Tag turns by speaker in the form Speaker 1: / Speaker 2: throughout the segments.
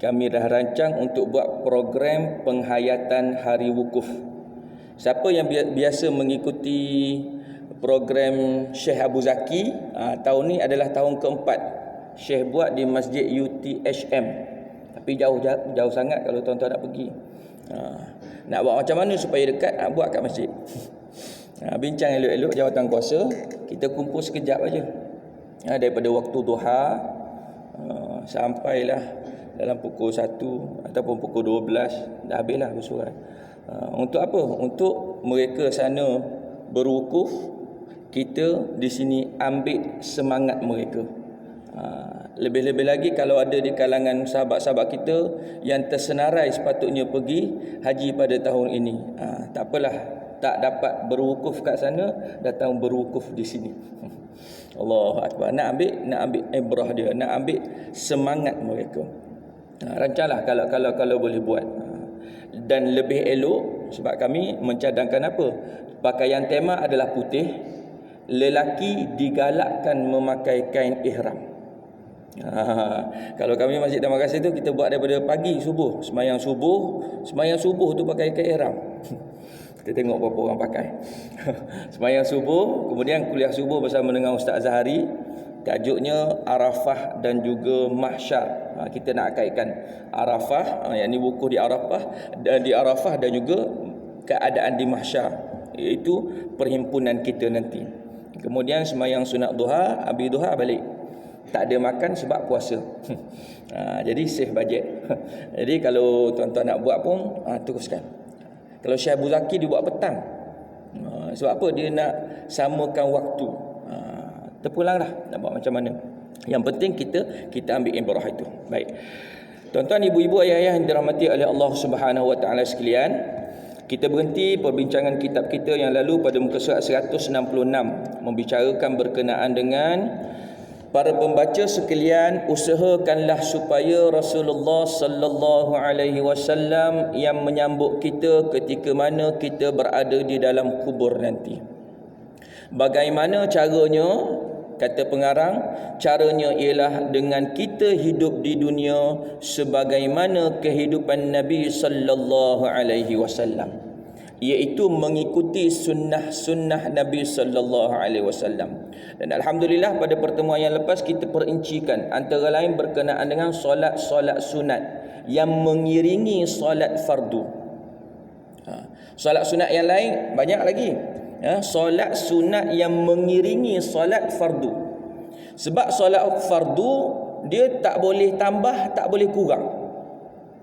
Speaker 1: kami dah rancang untuk buat program penghayatan hari wukuf. Siapa yang biasa mengikuti program Syekh Abu Zaki, tahun ni adalah tahun keempat Syekh buat di Masjid UTHM. Tapi jauh sangat kalau tuan-tuan nak pergi. Nak buat macam mana supaya dekat, buat kat masjid. Bincang elok-elok jawatan kuasa, kita kumpul sekejap aja. Daripada waktu duha sampailah dalam pukul 1 ataupun pukul 12 dah habislah bersurat. Untuk apa? Untuk mereka sana berwukuf, kita di sini ambil semangat mereka. Lebih-lebih lagi kalau ada di kalangan sahabat-sahabat kita yang tersenarai sepatutnya pergi haji pada tahun ini, tak apalah, tak dapat berwukuf kat sana, datang berwukuf di sini. Allahu Akbar. Nak ambil ibrah dia, nak ambil semangat mereka. Rancanglah kalau boleh buat. Dan lebih elok, sebab kami mencadangkan apa? Pakaian tema adalah putih. Lelaki digalakkan memakai kain ihram. Kalau kami Masjid Damakasih tu kita buat daripada pagi subuh, semayang subuh tu pakai kain ihram. Kita tengok berapa orang pakai. Semayang subuh, kemudian kuliah subuh bersama dengan Ustaz Zahari. Tajuknya Arafah dan juga Mahsyar. Kita nak kaitkan Arafah, yang ni wukuf di Arafah dan juga keadaan di Mahsyar, iaitu perhimpunan kita nanti. Kemudian semayang sunat duha, habis duha balik. Tak ada makan sebab puasa. Jadi save bajet. Jadi kalau tuan-tuan nak buat pun, teruskan. Kalau Syekh Abu Zaki dia buat petang. Sebab apa? Dia nak samakan waktu. Terpulanglah nak buat macam mana. Yang penting kita ambil ibrah itu. Baik. Tuan-tuan, ibu-ibu, ayah-ayah yang dirahmati oleh Allah Subhanahu Wa Taala sekalian, kita berhenti perbincangan kitab kita yang lalu pada muka surat 166 membicarakan berkenaan dengan para pembaca sekalian, usahakanlah supaya Rasulullah sallallahu alaihi wasallam yang menyambut kita ketika mana kita berada di dalam kubur nanti. Bagaimana caranya? Kata pengarang, caranya ialah dengan kita hidup di dunia sebagaimana kehidupan Nabi sallallahu alaihi wasallam, iaitu mengikuti sunnah Nabi sallallahu alaihi wasallam. Dan alhamdulillah pada pertemuan yang lepas kita perincikan antara lain berkenaan dengan solat sunat yang mengiringi solat fardu. Solat sunat yang lain banyak lagi. Solat sunat yang mengiringi solat fardu. Sebab solat fardu dia tak boleh tambah, tak boleh kurang.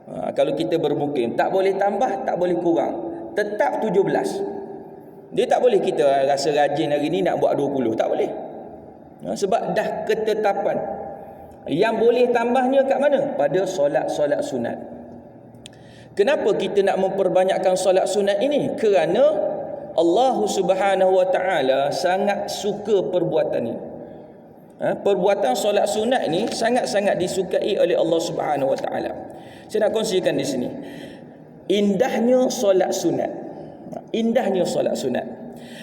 Speaker 1: Kalau kita bermukim, tak boleh tambah, tak boleh kurang. Tetap 17. Dia tak boleh kita rasa rajin hari ni nak buat 20. Tak boleh. Sebab dah ketetapan. Yang boleh tambahnya kat mana? Pada solat sunat. Kenapa kita nak memperbanyakkan solat sunat ini? Kerana Allah Subhanahu Wa Taala sangat suka perbuatan ini. Perbuatan solat sunat ini sangat-sangat disukai oleh Allah Subhanahu Wa Taala. Saya nak kongsikan di sini. Indahnya solat sunat. Indahnya solat sunat.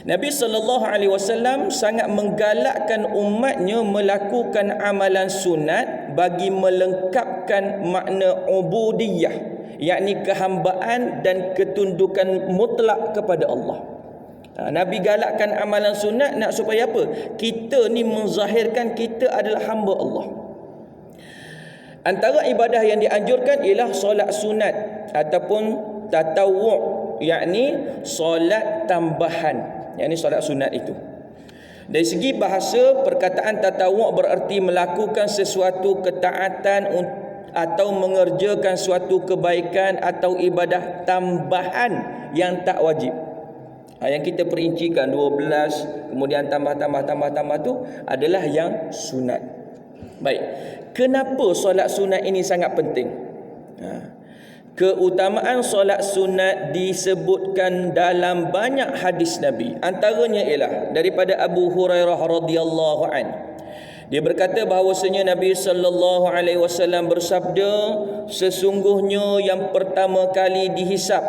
Speaker 1: Nabi sallallahu alaihi wasallam sangat menggalakkan umatnya melakukan amalan sunat bagi melengkapkan makna ubudiyah, yakni kehambaan dan ketundukan mutlak kepada Allah. Nabi galakkan amalan sunat nak supaya apa? Kita ni menzahirkan kita adalah hamba Allah. Antara ibadah yang dianjurkan ialah solat sunat ataupun tatawwu', yakni solat tambahan, yakni solat sunat itu. Dari segi bahasa, perkataan tatawwu' bererti melakukan sesuatu ketaatan atau mengerjakan suatu kebaikan atau ibadah tambahan yang tak wajib. Yang kita perincikan 12, kemudian tambah tu adalah yang sunat. Baik. Kenapa solat sunat ini sangat penting? Keutamaan solat sunat disebutkan dalam banyak hadis Nabi. Antaranya ialah daripada Abu Hurairah radhiyallahu an. Dia berkata bahawasanya Nabi sallallahu alaihi wasallam bersabda, sesungguhnya yang pertama kali dihisap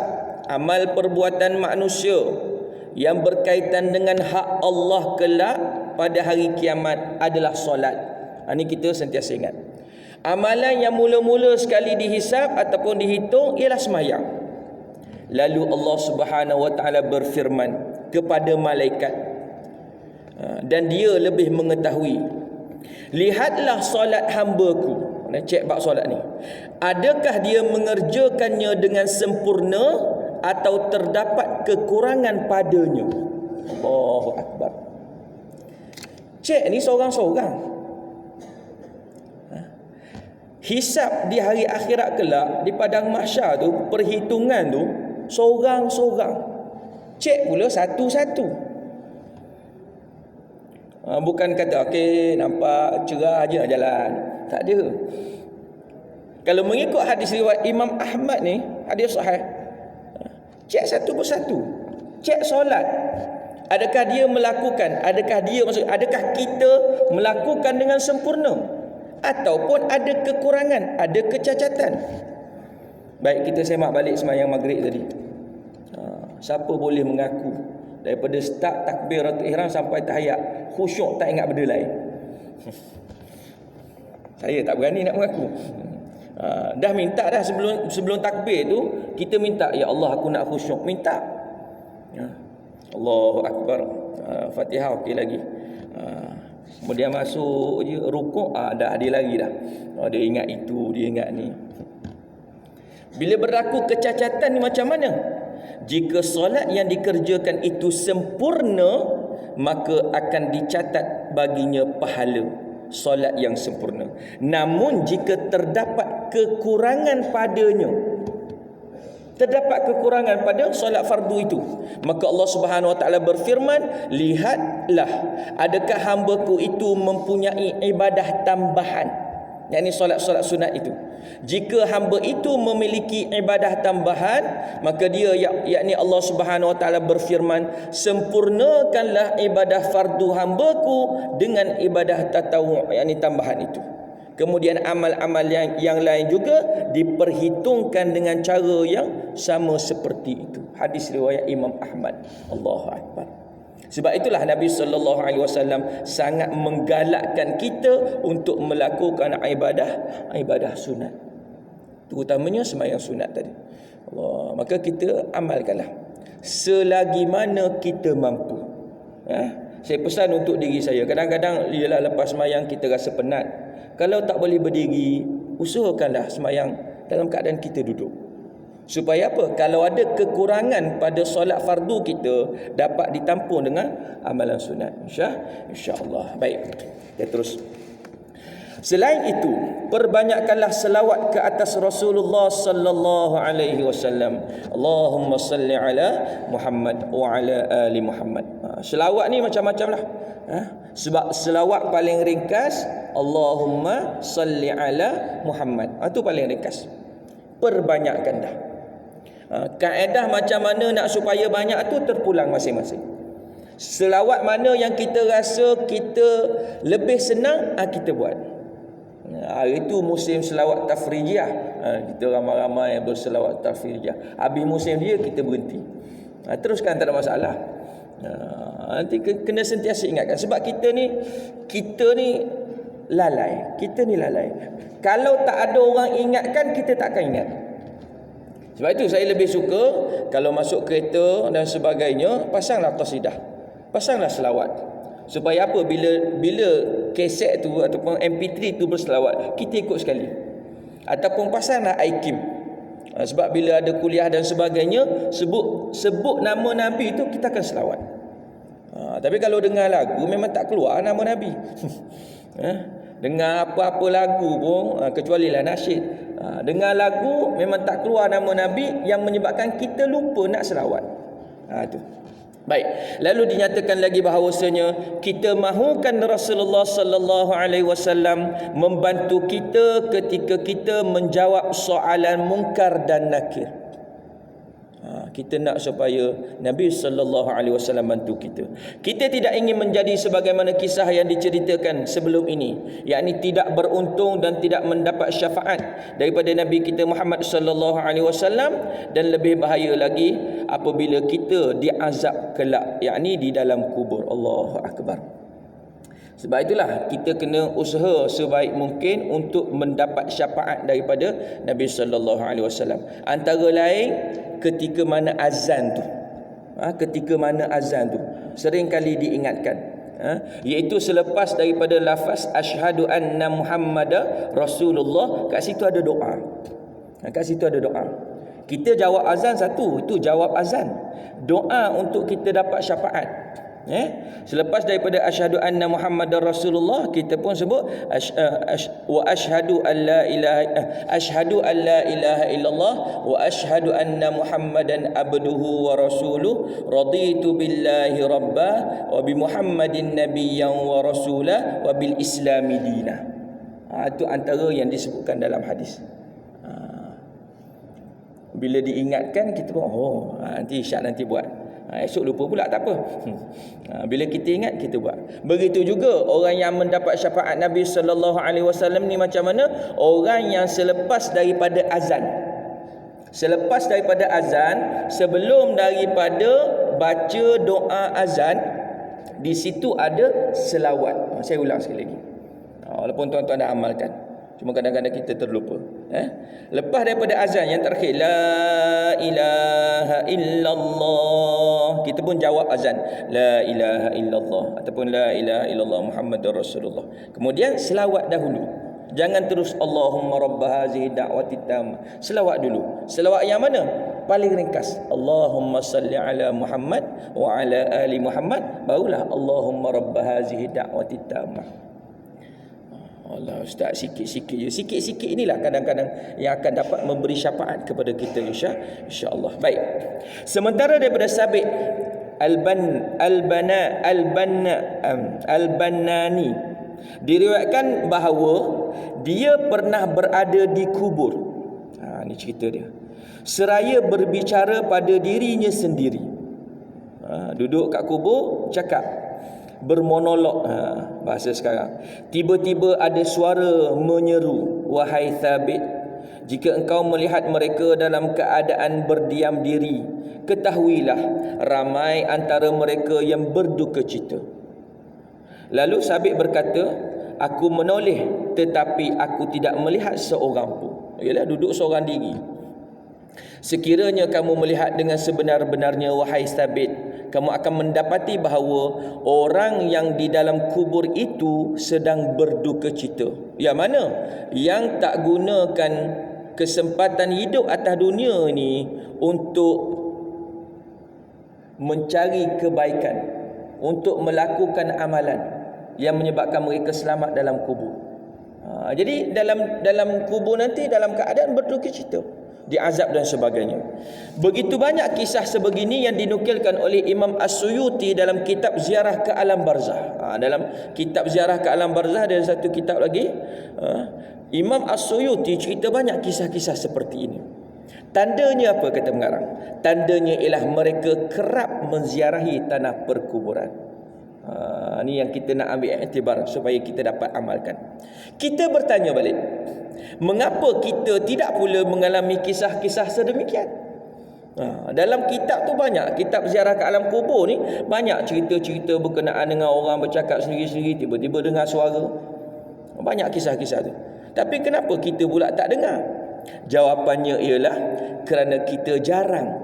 Speaker 1: amal perbuatan manusia yang berkaitan dengan hak Allah kelak pada hari kiamat adalah solat. Ini kita sentiasa ingat. Amalan yang mula-mula sekali dihisab ataupun dihitung ialah sembahyang. Lalu Allah Subhanahu wa taala berfirman kepada malaikat, dan dia lebih mengetahui, lihatlah solat hamba-Ku. Cek bab solat ni, adakah dia mengerjakannya dengan sempurna atau terdapat kekurangan padanya? Allahu Akbar. Cek ni seorang-seorang. Hisab di hari akhirat kelak, di padang mahsyar tu, perhitungan tu seorang-seorang. Cek pula satu-satu. Bukan kata okey nampak cerah je jalan. Tak ada. Kalau mengikut hadis riwayat Imam Ahmad ni, hadis sahih, cek satu persatu. Cek solat. Adakah dia melakukan, adakah kita melakukan dengan sempurna ataupun ada kekurangan, ada kecacatan. Baik, kita semak balik sembahyang maghrib tadi. Siapa boleh mengaku daripada start takbiratul ihram sampai tahiyat khusyuk tak ingat benda lain? Saya tak berani nak mengaku. Dah minta dah sebelum takbir tu, kita minta, ya Allah aku nak khusyuk, minta. Allahu Akbar. Fatihah okey lagi. Kemudian masuk je rukuk, dah dia lagi dah. Dia ingat itu, dia ingat ni. Bila berlaku kecacatan ni macam mana? Jika solat yang dikerjakan itu sempurna, maka akan dicatat baginya pahala solat yang sempurna. Namun jika terdapat kekurangan padanya, terdapat kekurangan pada solat fardu itu, maka Allah Subhanahu wa taala berfirman, lihatlah adakah hamba-Ku itu mempunyai ibadah tambahan, yakni solat-solat sunat itu. Jika hamba itu memiliki ibadah tambahan, maka dia yakni Allah Subhanahu wa taala berfirman, sempurnakanlah ibadah fardu hamba-Ku dengan ibadah tatawwu', yakni tambahan itu. Kemudian amal-amal yang lain juga diperhitungkan dengan cara yang sama seperti itu. Hadis riwayat Imam Ahmad. Allahu Akbar. Sebab itulah Nabi sallallahu alaihi wasallam sangat menggalakkan kita untuk melakukan ibadah sunat. Terutamanya sembahyang sunat tadi. Allah, maka kita amalkanlah selagi mana kita mampu. Saya pesan untuk diri saya, kadang-kadang ialah lepas sembahyang kita rasa penat. Kalau tak boleh berdiri, usahakanlah sembahyang dalam keadaan kita duduk. Supaya apa? Kalau ada kekurangan pada solat fardu kita, dapat ditampung dengan amalan sunat. InsyaAllah. Baik, kita terus. Selain itu, perbanyakkanlah selawat ke atas Rasulullah sallallahu alaihi wasallam. Allahumma salli ala Muhammad wa ala ali Muhammad. Selawat ni macam-macam lah. Sebab selawat paling ringkas, Allahumma salli ala Muhammad. Itu paling ringkas. Perbanyakkan dah. Kaedah macam mana nak supaya banyak tu terpulang masing-masing. Selawat mana yang kita rasa kita lebih senang, kita buat. Hari itu musim selawat tafrijiyah, kita ramai-ramai berselawat tafrijiyah. Habis musim dia kita berhenti. Teruskan, tak ada masalah. Nanti kena sentiasa ingatkan. Sebab kita ni lalai. Kalau tak ada orang ingatkan, kita tak akan ingat. Sebab itu saya lebih suka kalau masuk kereta dan sebagainya, pasanglah qasidah, pasanglah selawat. Supaya apa? Bila kaset tu ataupun MP3 tu berselawat, kita ikut sekali. Ataupun pasanglah iKim. Sebab bila ada kuliah dan sebagainya, sebut nama Nabi tu, kita akan selawat. Tapi kalau dengar lagu, memang tak keluar nama Nabi. Dengar apa-apa lagu pun, kecuali lah nasyid, dengar lagu memang tak keluar nama Nabi, yang menyebabkan kita lupa nak selawat. Tu. Baik, lalu dinyatakan lagi bahawasanya kita mahukan Rasulullah sallallahu alaihi wasallam membantu kita ketika kita menjawab soalan munkar dan nakir. Kita nak supaya Nabi sallallahu alaihi wasallam bantu kita. Kita tidak ingin menjadi sebagaimana kisah yang diceritakan sebelum ini, yakni tidak beruntung dan tidak mendapat syafaat daripada Nabi kita Muhammad sallallahu alaihi wasallam, dan lebih bahaya lagi apabila kita diazab kelak, yakni di dalam kubur. Allahu akbar. Sebab itulah kita kena usaha sebaik mungkin untuk mendapat syafaat daripada Nabi sallallahu alaihi wasallam. Antara lain ketika mana azan tu. Ketika mana azan tu sering kali diingatkan. Iaitu selepas daripada lafaz asyhadu anna Muhammadar Rasulullah, kat situ ada doa. Kat situ ada doa. Kita jawab azan satu, itu jawab azan. Doa untuk kita dapat syafaat. Selepas daripada asyhadu anna Muhammadar Rasulullah, kita pun sebut wa asyhadu an la ilaha illallah wa asyhadu anna Muhammadan abduhu wa rasuluh raditu billahi rabba wa bi Muhammadin nabiyyan wa rasulah wa bil islami dinah. Itu antara yang disebutkan dalam hadis. Bila diingatkan kita pun nanti Syah nanti buat. Esok lupa pula tak apa. Bila kita ingat kita buat. Begitu juga orang yang mendapat syafaat Nabi sallallahu alaihi wasallam ni macam mana? Orang yang selepas daripada azan. Selepas daripada azan, sebelum daripada baca doa azan, di situ ada selawat. Saya ulang sekali lagi. Walaupun tuan-tuan dah amalkan, cuma kadang-kadang kita terlupa. Lepas daripada azan yang terakhir, la ilaha illallah, kita pun jawab azan, la ilaha illallah ataupun la ilaha illallah Muhammadur Rasulullah. Kemudian selawat dahulu. Jangan terus Allahumma rabb hazihi da'wati tammah. Selawat dulu. Selawat yang mana? Paling ringkas. Allahumma salli ala Muhammad wa ala ali Muhammad. Barulah Allahumma rabb hazihi da'wati tammah. Allah Ustaz, sikit-sikit je. Sikit-sikit inilah kadang-kadang yang akan dapat memberi syafaat kepada kita insya-Allah. Baik. Sementara daripada Sabit Al-Bannani diriwayatkan bahawa dia pernah berada di kubur. Ni cerita dia. Seraya berbicara pada dirinya sendiri. Duduk kat kubur, cakap, bermonolog, bahasa sekarang. Tiba-tiba ada suara menyeru, wahai Thabit, jika engkau melihat mereka dalam keadaan berdiam diri, ketahuilah ramai antara mereka yang berduka cita. Lalu Thabit berkata, aku menoleh tetapi aku tidak melihat seorang pun. Ialah duduk seorang diri. Sekiranya kamu melihat dengan sebenar-benarnya, wahai Thabit, kamu akan mendapati bahawa orang yang di dalam kubur itu sedang berduka cita. Yang mana? Yang tak gunakan kesempatan hidup atas dunia ni untuk mencari kebaikan, untuk melakukan amalan yang menyebabkan mereka selamat dalam kubur. Jadi dalam kubur nanti dalam keadaan berduka cita, diazab dan sebagainya. Begitu banyak kisah sebegini yang dinukilkan oleh Imam As-Suyuti dalam kitab Ziarah ke Alam Barzah. Dalam kitab Ziarah ke Alam Barzah ada satu kitab lagi. Imam As-Suyuti cerita banyak kisah-kisah seperti ini. Tandanya apa kata pengarang? Tandanya ialah mereka kerap menziarahi tanah perkuburan. Ni yang kita nak ambil iktibar supaya kita dapat amalkan. Kita bertanya balik, mengapa kita tidak pula mengalami kisah-kisah sedemikian? Dalam kitab tu banyak, kitab Ziarah ke Alam Kubur ni banyak cerita-cerita berkenaan dengan orang bercakap sendiri-sendiri, tiba-tiba dengar suara. Banyak kisah-kisah tu. Tapi kenapa kita pula tak dengar? Jawapannya ialah kerana kita jarang,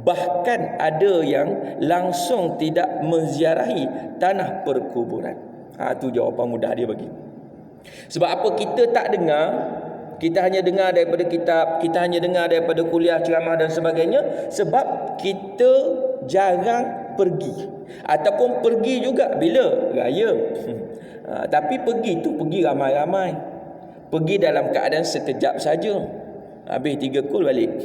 Speaker 1: bahkan ada yang langsung tidak menziarahi tanah perkuburan. Itu jawapan mudah dia bagi. Sebab apa kita tak dengar? Kita hanya dengar daripada kitab, kita hanya dengar daripada kuliah, ceramah dan sebagainya. Sebab kita jarang pergi. Ataupun pergi juga bila raya. Tapi pergi tu pergi ramai-ramai. Pergi dalam keadaan sekejap saja. Habis 3 kul balik.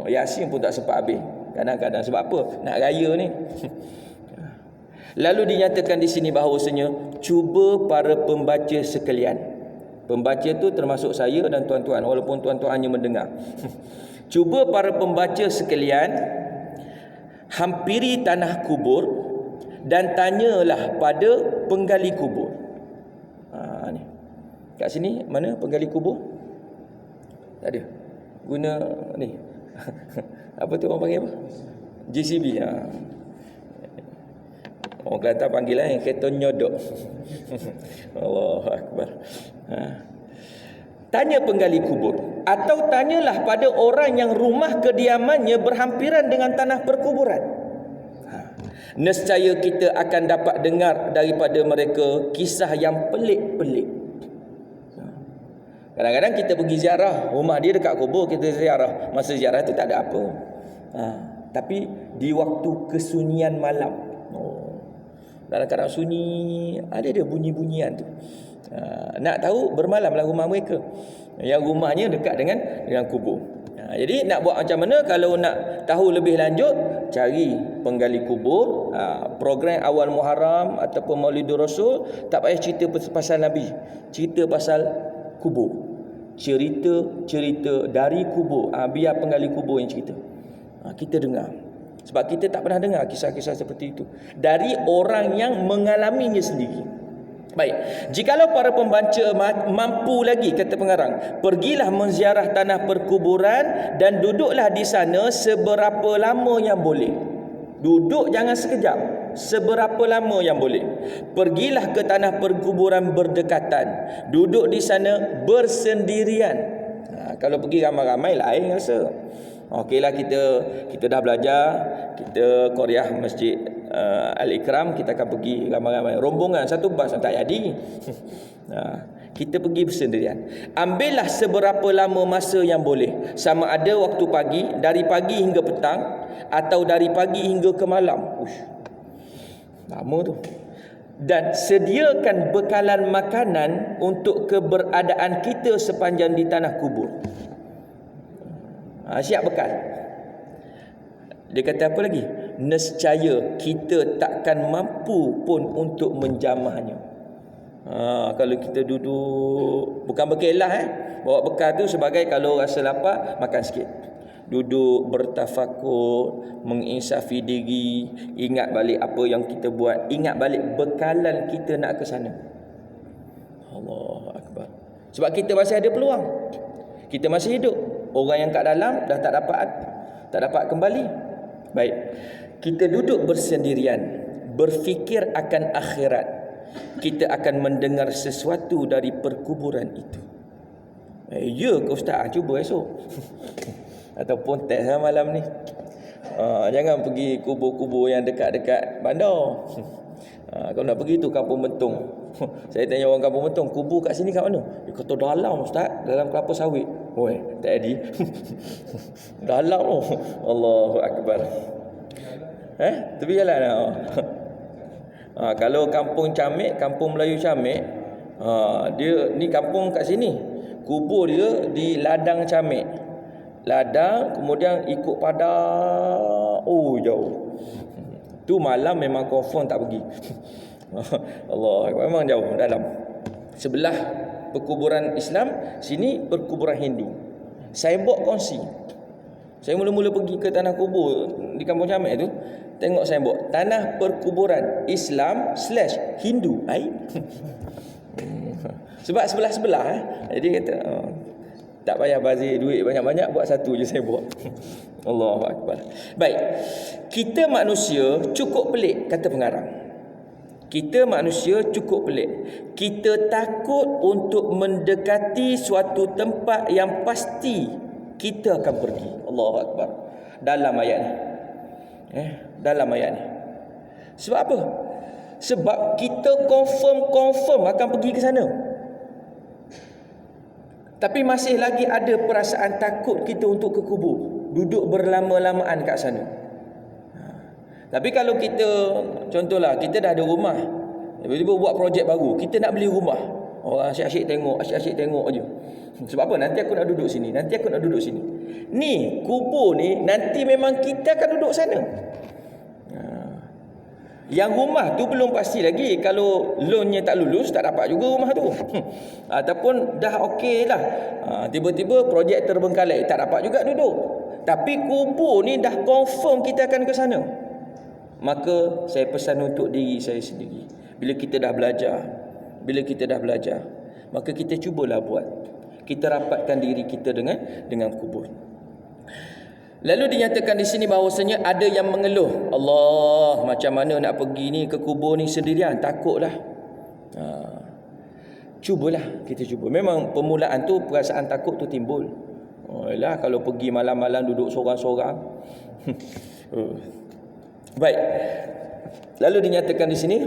Speaker 1: Yasin pun tak sempat habis kadang-kadang. Sebab apa? Nak raya ni. Lalu dinyatakan di sini bahawasanya, cuba para pembaca sekalian. Pembaca tu termasuk saya dan tuan-tuan, walaupun tuan-tuan hanya mendengar. Cuba para pembaca sekalian hampiri tanah kubur dan tanyalah pada penggali kubur. Ni. Kat sini mana penggali kubur? Tak ada. Guna ni. Apa tu orang panggil apa? JCB. Orang Kelantan panggil kereta nyodok. Allahu Akbar. Tanya penggali kubur, atau tanyalah pada orang yang rumah kediamannya berhampiran dengan tanah perkuburan. Nescaya kita akan dapat dengar daripada mereka kisah yang pelik-pelik. Kadang-kadang kita pergi ziarah, rumah dia dekat kubur, kita ziarah. Masa ziarah tu tak ada apa. Tapi di waktu kesunyian malam, dalam keadaan sunyi, ada dia bunyi-bunyian tu. Nak tahu, bermalamlah rumah mereka yang rumahnya dekat dengan kubur. Jadi nak buat macam mana? Kalau nak tahu lebih lanjut, cari penggali kubur. Program awal Muharram ataupun Maulidur Rasul, tak payah cerita pasal Nabi, cerita pasal kubur, cerita dari kubur. Biar penggali kubur yang cerita. Kita dengar, sebab kita tak pernah dengar kisah-kisah seperti itu dari orang yang mengalaminya sendiri. Baik, jikalau para pembaca mampu lagi, kata pengarang, pergilah menziarah tanah perkuburan dan duduklah di sana seberapa lama yang boleh. Duduk jangan sekejap, seberapa lama yang boleh. Pergilah ke tanah perkuburan berdekatan, duduk di sana bersendirian. Kalau pergi ramai-ramai lain rasa. Okeylah, kita dah belajar, kita Qaryah Masjid Al-Ikram, kita akan pergi ramai-ramai, rombongan satu bas, tak jadi. Kita pergi bersendirian. Ambillah seberapa lama masa yang boleh, sama ada waktu pagi, dari pagi hingga petang, atau dari pagi hingga ke malam. Lama tu. Dan sediakan bekalan makanan untuk keberadaan kita sepanjang di tanah kubur. Siap bekal. Dia kata apa lagi? Nescaya kita takkan mampu pun untuk menjamahnya. Kalau kita duduk, bukan berkelah bawa bekal tu sebagai kalau rasa lapar makan sikit. Duduk bertafakur, menginsafi diri, ingat balik apa yang kita buat, ingat balik bekalan kita nak ke sana. Allahu Akbar. Sebab kita masih ada peluang. Kita masih hidup. Orang yang kat dalam dah tak dapat kembali. Baik, kita duduk bersendirian, berfikir akan akhirat. Kita akan mendengar sesuatu dari perkuburan itu. Ya ke Ustaz? Cuba esok. Ataupun teks malam ni. Jangan pergi kubur-kubur yang dekat-dekat bandar. Kalau nak pergi tu Kampung Bentung. Saya tanya orang Kampung Bentung, kubur kat sini kat mana? Dia kata dalam Ustaz, dalam kelapa sawit. Tak jadi. Dalam tu. Allahu Akbar. Tepi jalan lah. Kalau kampung Camik, kampung Melayu Camik, dia ni kampung kat sini. Kubur dia di ladang Camik. Ladang, kemudian ikut padang. Jauh. Tu malam memang confirm tak pergi. Allah, memang jauh dalam. Sebelah perkuburan Islam, sini perkuburan Hindu. Saya buat kongsi. Saya mula-mula pergi ke tanah kubur di kampung Camik tu, tengok saya buat tanah perkuburan Islam / Hindu. Sebab sebelah-sebelah Jadi kata tak payah bazir duit banyak-banyak, buat satu je saya buat. Allahu Akbar. Baik, kita manusia cukup pelik, kata pengarang. Kita manusia cukup pelik. Kita takut untuk mendekati suatu tempat yang pasti kita akan pergi. Allahu Akbar. Dalam ayat ni. Dalam ayat ni. Sebab apa? Sebab kita confirm akan pergi ke sana. Tapi masih lagi ada perasaan takut kita untuk ke kubur, duduk berlama-lamaan kat sana. Tapi kalau kita, contohlah, kita dah ada rumah, tiba-tiba buat projek baru, kita nak beli rumah. Orang asyik-asyik tengok je. Sebab apa? Nanti aku nak duduk sini, Ni, kubur ni, nanti memang kita akan duduk sana. Yang rumah tu belum pasti lagi. Kalau loannya tak lulus, tak dapat juga rumah tu. Ataupun dah okey lah, tiba-tiba projek terbengkalai, tak dapat juga duduk. Tapi kubur ni dah confirm kita akan ke sana. Maka saya pesan untuk diri saya sendiri, bila kita dah belajar, maka kita cubalah buat. Kita rapatkan diri kita dengan kubur. Lalu dinyatakan di sini bahawasanya ada yang mengeluh, Allah, macam mana nak pergi ni ke kubur ni sendirian, takutlah. Cubalah, kita cuba. Memang permulaan tu perasaan takut tu timbul. Yalah, kalau pergi malam-malam duduk sorang-sorang. Baik. Lalu dinyatakan di sini,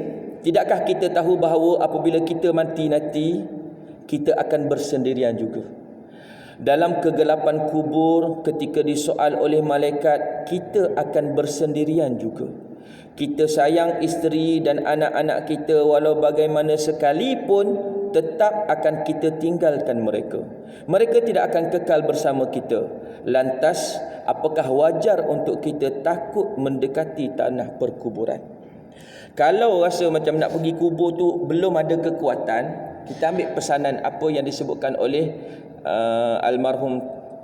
Speaker 1: tidakkah kita tahu bahawa apabila kita mati nanti, kita akan bersendirian juga. Dalam kegelapan kubur, ketika disoal oleh malaikat, kita akan bersendirian juga. Kita sayang isteri dan anak-anak kita, walau bagaimana sekalipun, tetap akan kita tinggalkan mereka. Mereka tidak akan kekal bersama kita. Lantas, apakah wajar untuk kita takut mendekati tanah perkuburan? Kalau rasa macam nak pergi kubur tu belum ada kekuatan, kita ambil pesanan apa yang disebutkan oleh almarhum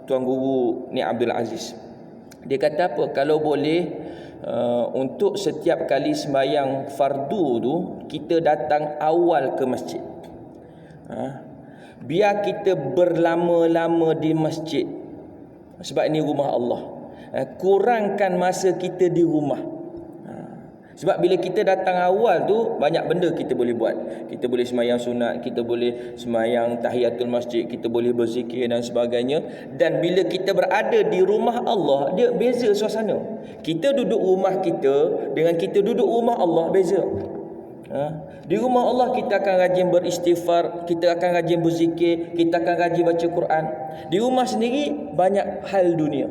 Speaker 1: Tuan Guru Ni Abdul Aziz. Dia kata apa? Kalau boleh, untuk setiap kali sembahyang fardu tu, kita datang awal ke masjid. Biar kita berlama-lama di masjid, sebab ini rumah Allah. Kurangkan masa kita di rumah. Sebab bila kita datang awal tu, banyak benda kita boleh buat. Kita boleh sembahyang sunat, kita boleh sembahyang tahiyatul masjid, kita boleh berzikir dan sebagainya. Dan bila kita berada di rumah Allah, dia beza suasana. Kita duduk rumah kita dengan kita duduk rumah Allah beza. Di rumah Allah kita akan rajin beristighfar, kita akan rajin berzikir, kita akan rajin baca Quran. Di rumah sendiri banyak hal dunia,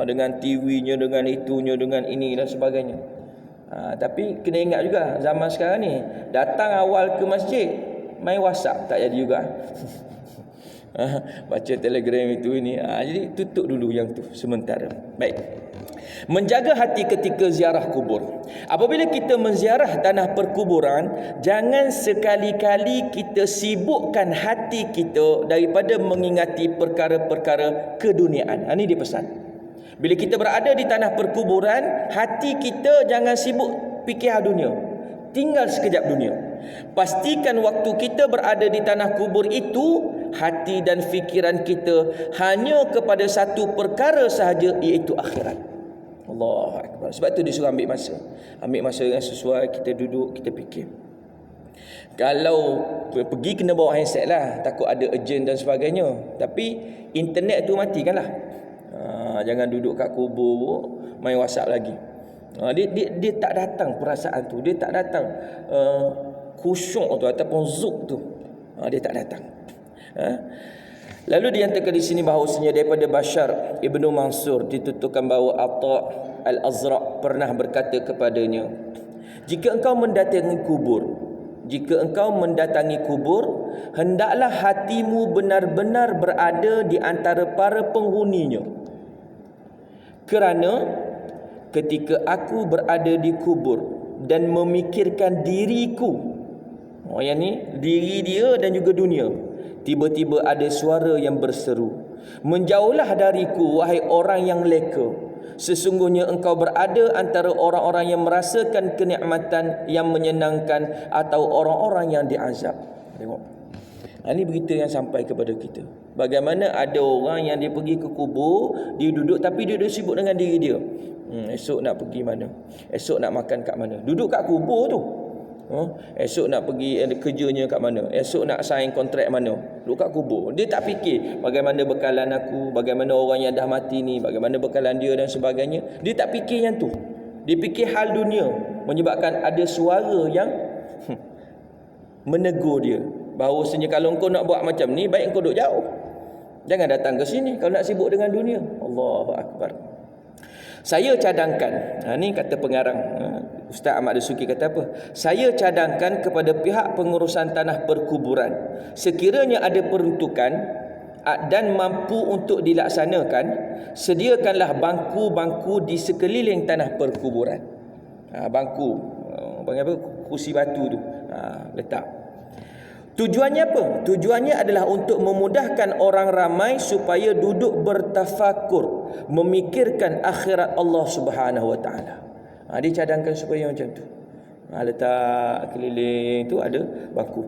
Speaker 1: dengan TV-nya, dengan itunya, dengan ini dan sebagainya. Tapi kena ingat juga, zaman sekarang ni datang awal ke masjid, main WhatsApp tak jadi juga. Baca Telegram itu ini. Jadi tutup dulu yang tu sementara. Baik. Menjaga hati ketika ziarah kubur. Apabila kita menziarah tanah perkuburan, jangan sekali-kali kita sibukkan hati kita daripada mengingati perkara-perkara keduniaan. Ini dia pesan. Bila kita berada di tanah perkuburan, hati kita jangan sibuk fikir dunia. Tinggal sekejap dunia. Pastikan waktu kita berada di tanah kubur itu, hati dan fikiran kita hanya kepada satu perkara sahaja, iaitu akhirat. Allahu Akbar. Sebab tu disuruh ambil masa. Ambil masa yang sesuai, kita duduk, kita fikir. Kalau pergi kena bawa handset lah, takut ada urgent dan sebagainya. Tapi internet tu matikanlah. Jangan duduk kat kubur main WhatsApp lagi. Dia tak datang perasaan tu, dia tak datang khusyuk tu ataupun zuk tu. Dia tak datang. Lalu dinyatakan di sini bahawasanya daripada Bashar Ibnu Mansur dituturkan bahawa Atha Al-Azraq pernah berkata kepadanya, jika engkau mendatangi kubur, hendaklah hatimu benar-benar berada di antara para penghuninya. Kerana ketika aku berada di kubur dan memikirkan diriku, yang ni diri dia dan juga dunia, tiba-tiba ada suara yang berseru, menjauhlah dariku wahai orang yang leka. Sesungguhnya engkau berada antara orang-orang yang merasakan kenikmatan yang menyenangkan atau orang-orang yang diazab. Tengok. Ini berita yang sampai kepada kita. Bagaimana ada orang yang dia pergi ke kubur, dia duduk tapi dia sibuk dengan diri dia. Esok nak pergi mana? Esok nak makan kat mana? Duduk kat kubur tu. Esok nak pergi kerjanya kat mana? Esok nak sign kontrak mana? Duduk kat kubur. Dia tak fikir bagaimana bekalan aku, bagaimana orang yang dah mati ni, bagaimana bekalan dia dan sebagainya. Dia tak fikir yang tu. Dia fikir hal dunia, menyebabkan ada suara yang menegur dia. Bahawasanya kalau engkau nak buat macam ni, baik engkau duduk jauh. Jangan datang ke sini kalau nak sibuk dengan dunia. Allahu Akbar. Saya cadangkan, ni kata pengarang, Ustaz Ahmad Dasuki kata apa? Saya cadangkan kepada pihak pengurusan tanah perkuburan, sekiranya ada peruntukan dan mampu untuk dilaksanakan, sediakanlah bangku-bangku di sekeliling tanah perkuburan. Bangku, kursi batu tu, letak. Tujuannya apa? Tujuannya adalah untuk memudahkan orang ramai supaya duduk bertafakur, memikirkan akhirat Allah Subhanahu Wa Taala. Dia cadangkan supaya macam tu. Letak keliling tu ada bangku.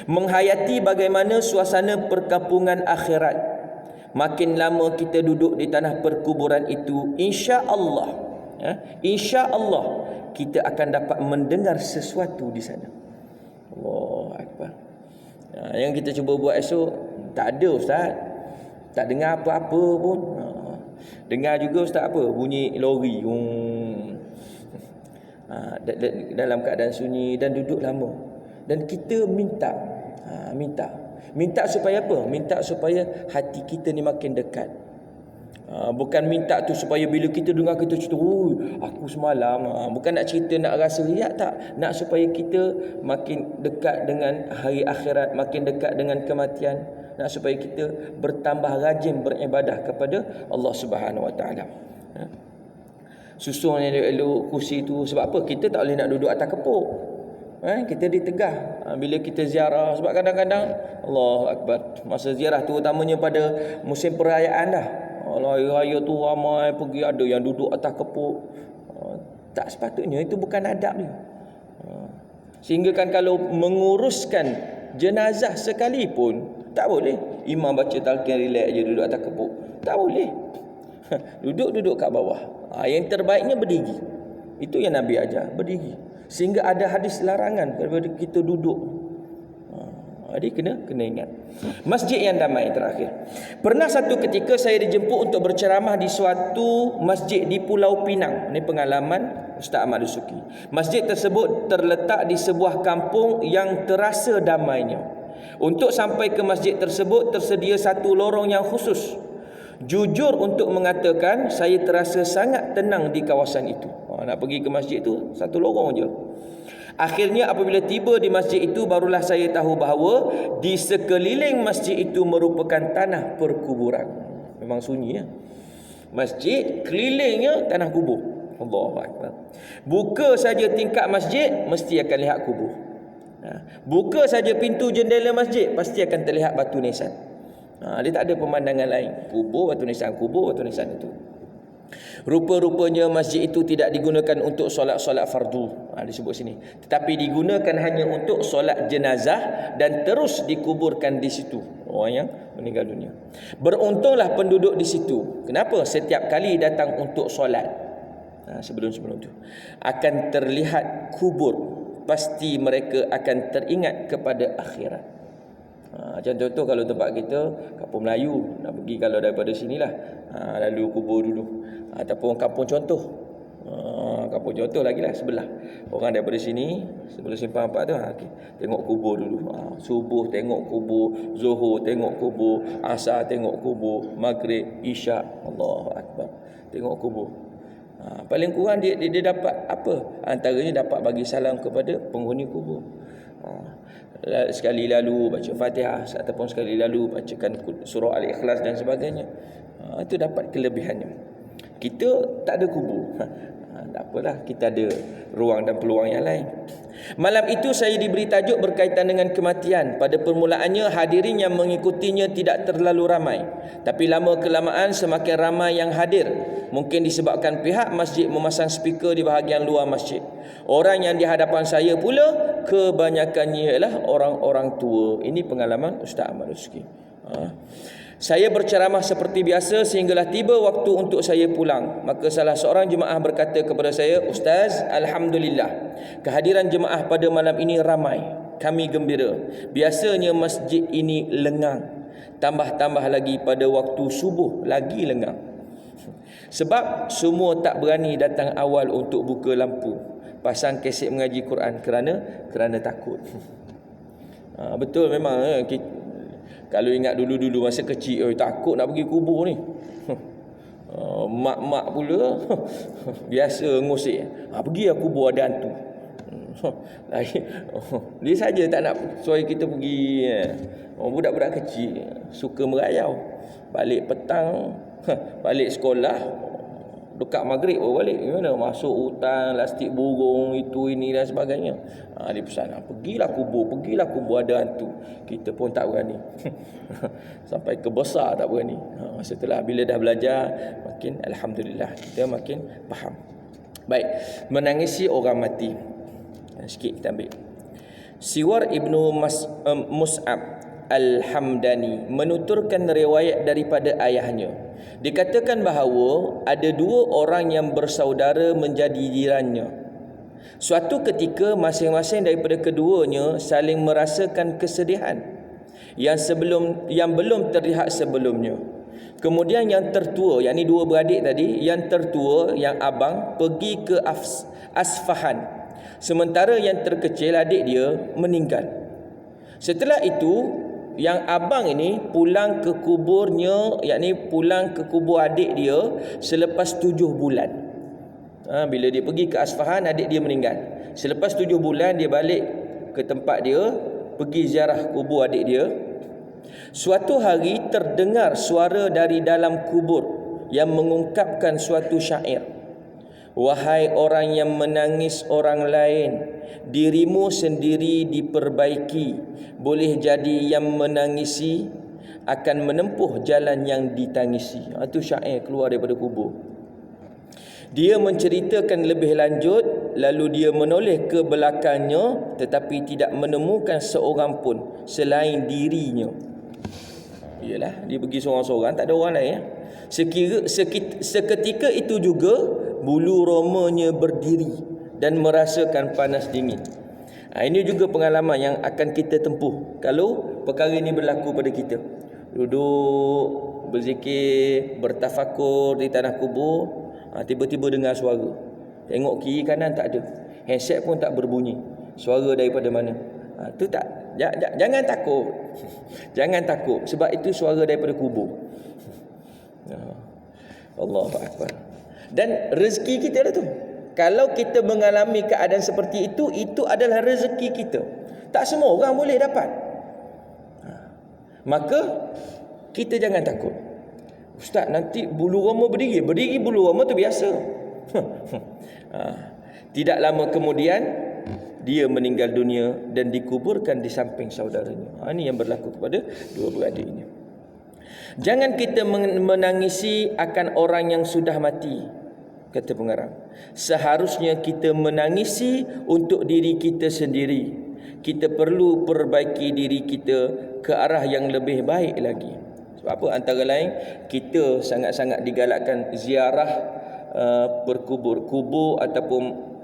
Speaker 1: Menghayati bagaimana suasana perkampungan akhirat. makin lama kita duduk di tanah perkuburan itu, insya-Allah, insya-Allah kita akan dapat mendengar sesuatu di sana. Allahu akbar. Yang kita cuba buat esok tak ada ustaz. Tak dengar apa-apa pun. Dengar juga ustaz apa? Bunyi lori. Dalam keadaan sunyi dan duduk lama. Dan kita minta. Minta supaya apa? Minta supaya hati kita ni makin dekat. Bukan minta tu supaya bila kita dengar kita cerita, aku semalam, bukan nak cerita nak rasa riak, tak. Nak supaya kita makin dekat dengan hari akhirat, makin dekat dengan kematian. Nak supaya kita bertambah rajin beribadah kepada Allah Subhanahu Wa Taala. Susun elok-elok kursi tu sebab apa? Kita tak boleh nak duduk atas kepuk. Kita ditegah bila kita ziarah, sebab kadang-kadang Allahu akbar, masa ziarah tu utamanya pada musim perayaan dah. Allah, raya tu ramai pergi, ada yang duduk atas kepuk. Tak sepatutnya, itu bukan adab dia. Sehingga kan kalau menguruskan jenazah sekalipun tak boleh imam baca talqin relax je duduk atas kepuk. Tak boleh. Duduk kat bawah. Yang terbaiknya berdiri. Itu yang Nabi ajar, berdiri. Sehingga ada hadis larangan daripada kita duduk. Jadi kena ingat. Masjid yang damai terakhir. Pernah satu ketika saya dijemput untuk berceramah di suatu masjid di Pulau Pinang. Ini pengalaman Ustaz Ahmad Dusuki. Masjid tersebut terletak di sebuah kampung yang terasa damainya. Untuk sampai ke masjid tersebut tersedia satu lorong yang khusus. Jujur untuk mengatakan, saya terasa sangat tenang di kawasan itu. Nak pergi ke masjid tu satu lorong je. Akhirnya apabila tiba di masjid itu, barulah saya tahu bahawa di sekeliling masjid itu merupakan tanah perkuburan. Memang sunyi ya. Masjid kelilingnya tanah kubur. Allahu akbar. Buka saja tingkap masjid mesti akan lihat kubur. Buka saja pintu jendela masjid pasti akan terlihat batu nisan. Dia tak ada pemandangan lain. Kubur, batu nisan, kubur, batu nisan itu. Rupa-rupanya masjid itu tidak digunakan untuk solat-solat fardu, disebut sini, tetapi digunakan hanya untuk solat jenazah dan terus dikuburkan di situ orang yang meninggal dunia. Beruntunglah penduduk di situ. Kenapa? Setiap kali datang untuk solat, sebelum itu akan terlihat kubur, pasti mereka akan teringat kepada akhirat. Contoh kalau tempat kita kampung Melayu, nak pergi kalau daripada sinilah, lalu kubur dulu. Ataupun kampung contoh, kampung contoh lagi lah sebelah. Orang daripada sini sebelum simpang 4 tu, okay, tengok kubur dulu. Subuh tengok kubur, Zuhur tengok kubur, Asar tengok kubur, Maghrib, Isyak, Allahu akbar, tengok kubur. Paling kurang dia dapat apa? Antaranya dapat bagi salam kepada penghuni kubur. Sekali lalu baca Fatihah, ataupun sekali lalu bacakan surah Al-Ikhlas dan sebagainya. Itu dapat kelebihannya. Kita tak ada kubur. Tak apalah, kita ada ruang dan peluang yang lain. Malam itu saya diberi tajuk berkaitan dengan kematian. Pada permulaannya hadirin yang mengikutinya tidak terlalu ramai, tapi lama kelamaan semakin ramai yang hadir. Mungkin disebabkan pihak masjid memasang speaker di bahagian luar masjid. Orang yang di hadapan saya pula kebanyakannya ialah orang-orang tua. Ini pengalaman Ustaz Ahmad Dusuki. Saya berceramah seperti biasa sehinggalah tiba waktu untuk saya pulang. Maka salah seorang jemaah berkata kepada saya, Ustaz, Alhamdulillah, kehadiran jemaah pada malam ini ramai. Kami gembira. Biasanya masjid ini lengang. Tambah-tambah lagi pada waktu subuh lagi lengang. Sebab semua tak berani datang awal untuk buka lampu, pasang kaset mengaji Quran kerana takut. Betul memang. Kalau ingat dulu-dulu masa kecil, takut nak pergi kubur ni. Mak-mak pula biasa ngusik, pergi kubur ada hantu. Dia saja tak nak suai kita pergi. Budak-budak kecil suka merayau. Balik petang, balik sekolah, dekat maghrib balik. Gimana? Masuk hutan, lastik burung, itu ini dan sebagainya. Dia pesan, pergilah kubur ada hantu. Kita pun tak berani. Sampai ke besar tak berani. Setelah bila dah belajar, makin alhamdulillah kita makin faham. Baik, menangisi orang mati. Sikit kita ambil. Siwar ibnu Mus'ab Al-Hamdani menuturkan riwayat daripada ayahnya. Dikatakan bahawa ada dua orang yang bersaudara menjadi jirannya. Suatu ketika masing-masing daripada keduanya saling merasakan kesedihan yang belum terlihat sebelumnya. Kemudian yang tertua, yakni dua beradik tadi, yang tertua, yang abang pergi ke Asfahan. Sementara yang terkecil, adik dia, meninggal. Setelah itu, yang abang ini pulang ke kuburnya, yakni pulang ke kubur adik dia selepas 7 bulan. Bila dia pergi ke Asfahan, adik dia meninggal. Selepas 7 bulan dia balik ke tempat dia, pergi ziarah kubur adik dia. Suatu hari terdengar suara dari dalam kubur yang mengungkapkan suatu syair. Wahai orang yang menangis orang lain, dirimu sendiri diperbaiki. Boleh jadi yang menangisi akan menempuh jalan yang ditangisi. Itu syair keluar daripada kubur. Dia menceritakan lebih lanjut, lalu dia menoleh ke belakangnya tetapi tidak menemukan seorang pun selain dirinya. Iyalah, dia pergi seorang-seorang, tak ada orang lain. Seketika itu juga bulu romanya berdiri dan merasakan panas dingin. Ini juga pengalaman yang akan kita tempuh kalau perkara ini berlaku pada kita. Duduk berzikir, bertafakur di tanah kubur, tiba-tiba dengar suara. Tengok kiri kanan tak ada. Handset pun tak berbunyi. Suara daripada mana? Tu tak. Jangan takut. Jangan takut, sebab itu suara daripada kubur. Allahu Akbar. Dan rezeki kita lah tu. Kalau kita mengalami keadaan seperti itu adalah rezeki kita. Tak semua orang boleh dapat. Maka kita jangan takut. Ustaz, nanti bulu roma berdiri bulu roma tu biasa. Tidak lama kemudian dia meninggal dunia dan dikuburkan di samping saudaranya. Ini yang berlaku kepada dua beradik ini. Jangan kita menangisi akan orang yang sudah mati, kata pengarang. Seharusnya kita menangisi untuk diri kita sendiri. Kita perlu perbaiki diri kita ke arah yang lebih baik lagi. Sebab apa? Antara lain, kita sangat-sangat digalakkan ziarah kubur ataupun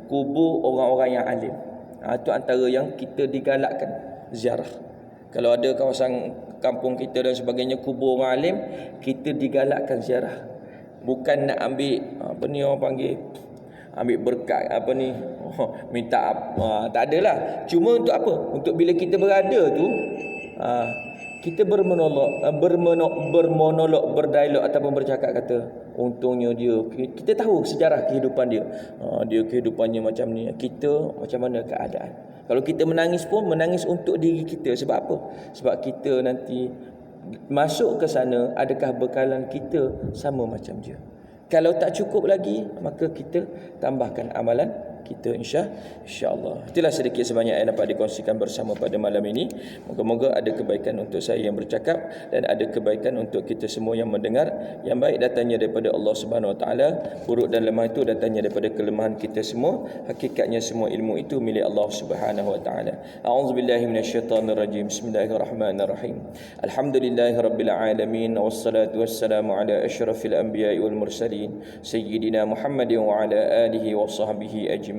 Speaker 1: kubur orang-orang yang alim. Itu antara yang kita digalakkan ziarah. Kalau ada kawasan kampung kita dan sebagainya kubur orang alim, kita digalakkan ziarah. Bukan nak ambil orang panggil, ambil berkat minta tak adalah. Cuma untuk apa? Untuk bila kita berada tu, kita bermonolog, berdialog ataupun bercakap, kata untungnya dia, kita tahu sejarah kehidupan dia. Dia kehidupannya macam ni, kita macam mana keadaan. Kalau kita menangis pun menangis untuk diri kita. Sebab apa? Sebab kita nanti masuk ke sana, adakah bekalan kita sama macam dia? Kalau tak cukup lagi, maka kita tambahkan amalan kita, insya-Allah. Itulah sedikit sebanyak yang dapat dikongsikan bersama pada malam ini. Moga-moga ada kebaikan untuk saya yang bercakap dan ada kebaikan untuk kita semua yang mendengar. Yang baik datangnya daripada Allah Subhanahu Wa Taala, buruk dan lemah itu datangnya daripada kelemahan kita semua. Hakikatnya semua ilmu itu milik Allah Subhanahu Wa Taala. A'udzubillahi minasyaitonirrajim. Bismillahirrahmanirrahim. Alhamdulillahirabbil alamin, wassalatu wassalamu ala asyrafil anbiya'i wal mursalin sayyidina Muhammadin wa ala alihi wa sahbihi ajma'in.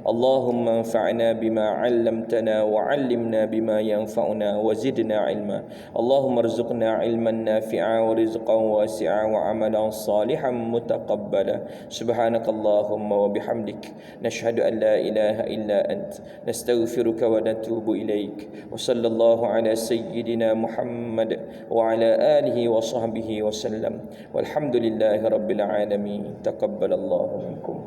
Speaker 1: اللهم انفعنا بما علمتنا وعلمنا بما ينفعنا وزدنا علما. اللهم ارزقنا علما نافعا ورزقا واسعا وعملا صالحا متقبلا. سبحانك اللهم وبحمدك نشهد أن لا إله إلا أنت نستغفرك ونتوب إليك. وصلى الله على سيدنا محمد وعلى آله وصحبه وسلم والحمد لله رب العالمين. تقبل الله منكم.